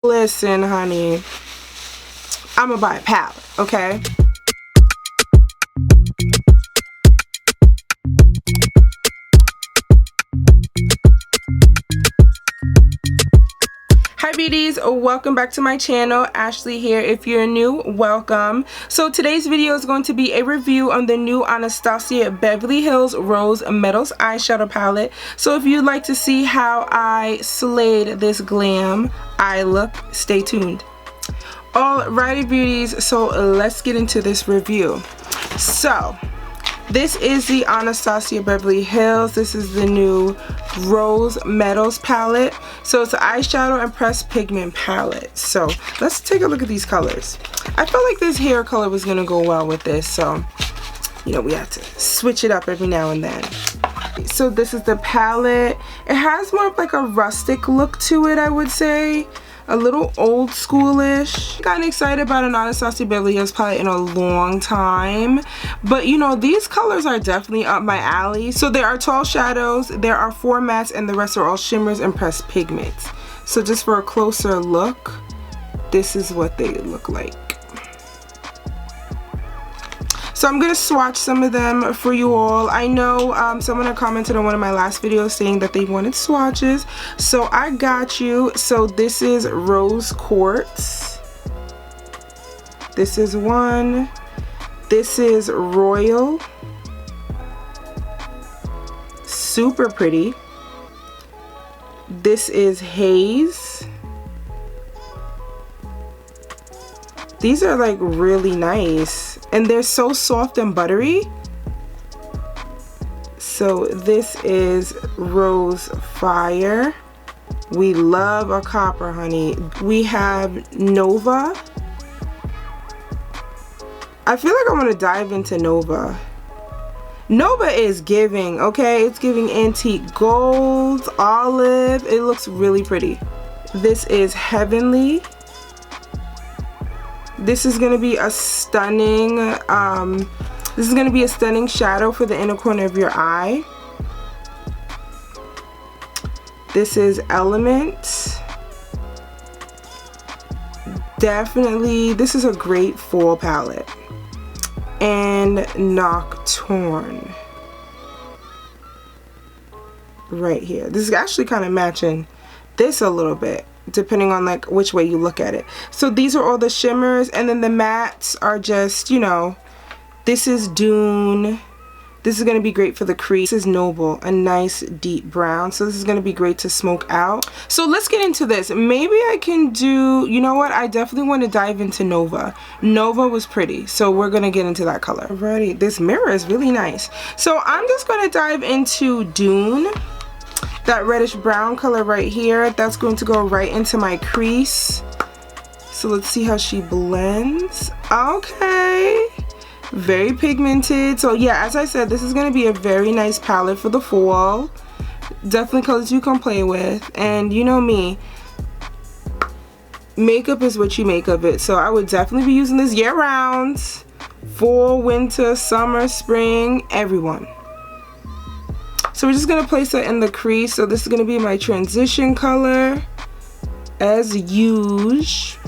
Listen, honey, I'ma buy a palette, okay? Hi beauties, welcome back to my channel. Ashley here. If you're new, welcome. So today's video is going to be a review on the new Anastasia Beverly Hills Rose Metals eyeshadow palette. So if you'd like to see how I slayed this glam eye look, stay tuned. Alrighty beauties, so let's get into this review. So this is the Anastasia Beverly Hills. This is the new Rose Metals palette. So it's an eyeshadow and pressed pigment palette. So let's take a look at these colors. I felt like this hair color was gonna go well with this, so you know we have to switch it up every now and then. So this is the palette. It has more of like a rustic look to it, I would say. A little old schoolish. Gotten excited about an Anastasia Beverly Hills palette in a long time, but you know these colors are definitely up my alley. So there are tall shadows, there are 4 mattes, and the rest are all shimmers and pressed pigments. So just for a closer look, this is what they look like. So I'm going to swatch some of them for you all. I know someone had commented on one of my last videos saying that they wanted swatches. So I got you. So this is Rose Quartz. This is one. This is Royal. Super pretty. This is Haze. These are like really nice. And they're so soft and buttery. So this is Rose Fire. We love a copper, honey. We have Nova. I feel like I want to dive into Nova. Nova is giving, okay? It's giving antique gold, olive. It looks really pretty. This is Heavenly. This is going to be a stunning, shadow for the inner corner of your eye. This is Element. Definitely, this is a great fall palette. And Nocturne. Right here. This is actually kind of matching this a little bit, depending on like which way you look at it. So these are all the shimmers, and then the mattes are just, you know, this is Dune. This is going to be great for the crease. This is Noble, a nice deep brown. So this is going to be great to smoke out. So let's get into this. Maybe I can do, you know what, I definitely want to dive into Nova. Nova was pretty, so we're going to get into that color. Alrighty, this mirror is really nice. So I'm just going to dive into Dune. That reddish brown color right here, that's going to go right into my crease. So let's see how she blends. Okay, very pigmented. So yeah, as I said, this is going to be a very nice palette for the fall. Definitely colors you can play with. And you know me, makeup is what you make of it. So I would definitely be using this year round. Fall, winter, summer, spring, everyone. So we're just going to place it in the crease. So this is going to be my transition color as usual.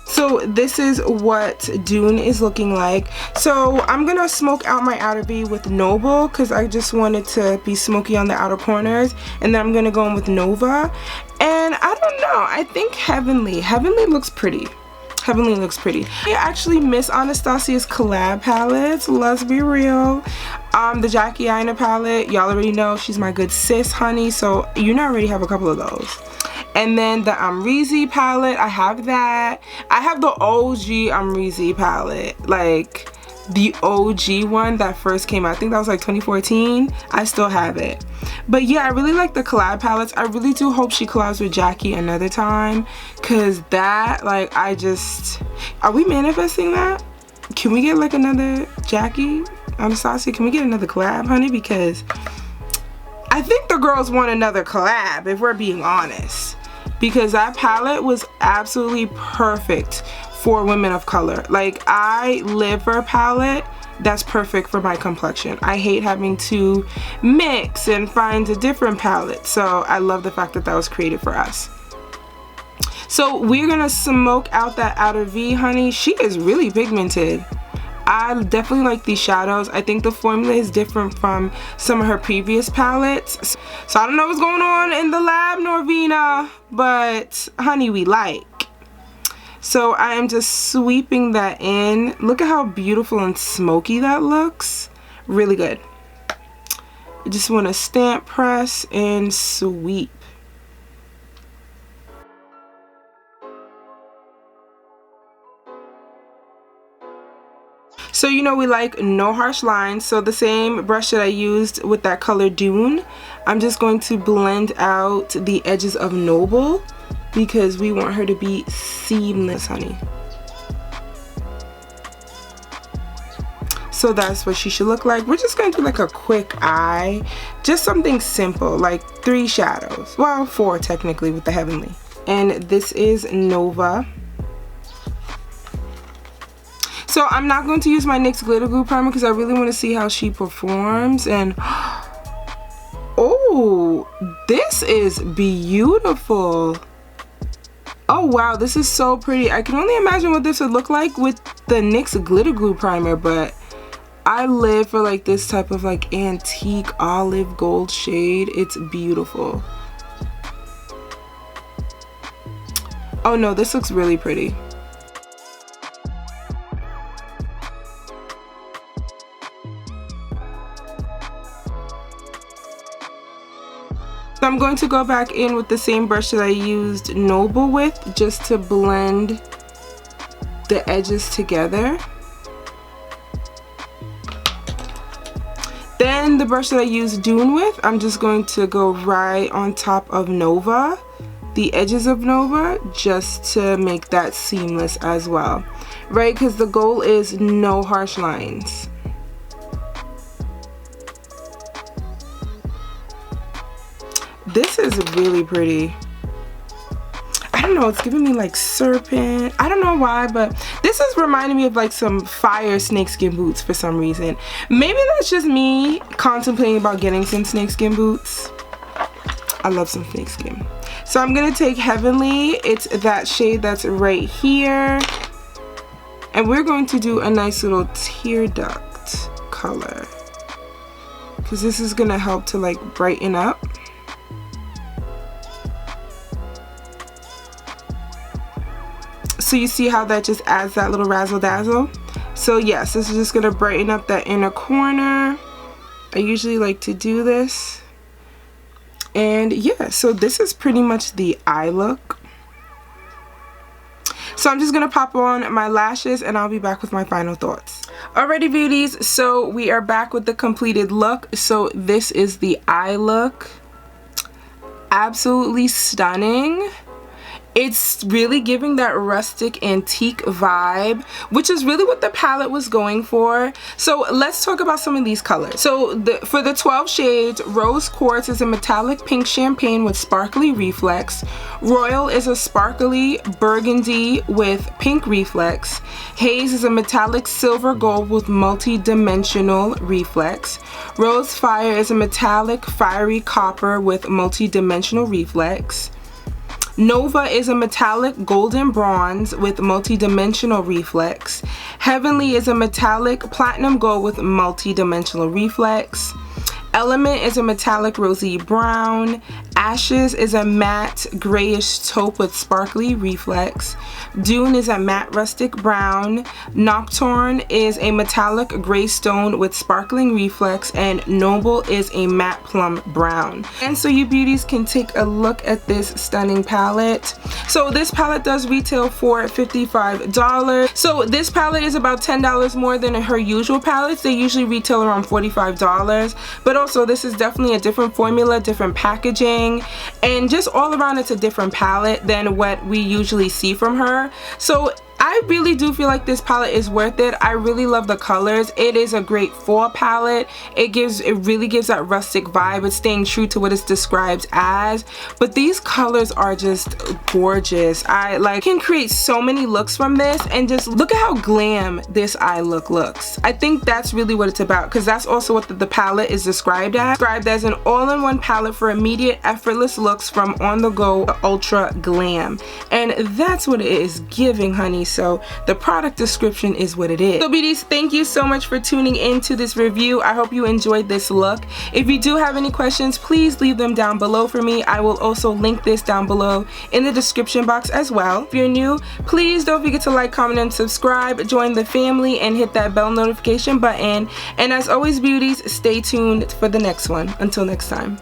So this is what Dune is looking like. So I'm going to smoke out my outer V with Noble because I just wanted to be smoky on the outer corners. And then I'm going to go in with Nova. And I don't know, I think Heavenly looks pretty. Heavenly looks pretty. I actually miss Anastasia's collab palettes, let's be real. The Jackie Aina palette, y'all already know she's my good sis, honey, so you know I already have a couple of those. And then the Amrezy palette, I have that. I have the OG Amrezy palette, like the OG one that first came out. I think that was like 2014. I still have it. But yeah, I really like the collab palettes. I really do hope she collabs with Jackie another time, because that, like, I just, are we manifesting that? Can we get like another Jackie, Anastasia? Can we get another collab, honey? Because I think the girls want another collab, if we're being honest, because that palette was absolutely perfect for women of color. Like, I live for a palette that's perfect for my complexion. I hate having to mix and find a different palette, so I love the fact that that was created for us. So we're gonna smoke out that outer V, honey. She is really pigmented. I definitely like these shadows. I think the formula is different from some of her previous palettes. So I don't know what's going on in the lab, Norvina, but honey, we like. So I am just sweeping that in. Look at how beautiful and smoky that looks. Really good. I just want to stamp press and sweep. So you know we like no harsh lines, so the same brush that I used with that color Dune, I'm just going to blend out the edges of Noble because we want her to be seamless, honey. So that's what she should look like. We're just going to do like a quick eye, just something simple, like 3 shadows. Well, 4 technically with the Heavenly. And this is Nova. So I'm not going to use my NYX glitter glue primer because I really want to see how she performs. And oh, this is beautiful. Oh wow, this is so pretty. I can only imagine what this would look like with the NYX glitter glue primer, but I live for like this type of like antique olive gold shade. It's beautiful. Oh no, this looks really pretty. So I'm going to go back in with the same brush that I used Noble with, just to blend the edges together. Then the brush that I used Dune with, I'm just going to go right on top of Nova, the edges of Nova, just to make that seamless as well, right? Because the goal is no harsh lines. This is really pretty. I don't know, it's giving me like serpent. I don't know why, but this is reminding me of like some fire snakeskin boots for some reason. Maybe that's just me contemplating about getting some snakeskin boots. I love some snakeskin. So I'm gonna take Heavenly. It's that shade that's right here. And we're going to do a nice little tear duct color, because this is gonna help to like brighten up. So you see how that just adds that little razzle dazzle? So yes, this is just gonna brighten up that inner corner. I usually like to do this. And yeah, so this is pretty much the eye look. So I'm just gonna pop on my lashes and I'll be back with my final thoughts. Alrighty beauties, so we are back with the completed look. So this is the eye look. Absolutely stunning. It's really giving that rustic antique vibe, which is really what the palette was going for. So let's talk about some of these colors. So for the 12 shades, Rose Quartz is a metallic pink champagne with sparkly reflex. Royal is a sparkly burgundy with pink reflex. Haze is a metallic silver gold with multi-dimensional reflex. Rose Fire is a metallic fiery copper with multi-dimensional reflex. Nova is a metallic golden bronze with multi-dimensional reflex. Heavenly is a metallic platinum gold with multi-dimensional reflex. Element is a metallic rosy brown. Ashes is a matte grayish taupe with sparkly reflex. Dune is a matte rustic brown. Nocturne is a metallic gray stone with sparkling reflex, and Noble is a matte plum brown. And so you beauties can take a look at this stunning palette. So this palette does retail for $55. So this palette is about $10 more than her usual palettes. They usually retail around $45, but also this is definitely a different formula, different packaging, and just all around it's a different palette than what we usually see from her. So I really do feel like this palette is worth it. I really love the colors. It is a great fall palette. It really gives that rustic vibe. It's staying true to what it's described as, but these colors are just gorgeous. I can create so many looks from this, and just look at how glam this eye look looks. I think that's really what it's about, because that's also what the palette is described as an all-in-one palette for immediate effortless looks from on-the-go ultra glam, and that's what it is giving, honey. So the product description is what it is. So beauties, thank you so much for tuning into this review. I hope you enjoyed this look. If you do have any questions, please leave them down below for me. I will also link this down below in the description box as well. If you're new, please don't forget to like, comment, and subscribe. Join the family and hit that bell notification button. And as always, beauties, stay tuned for the next one. Until next time.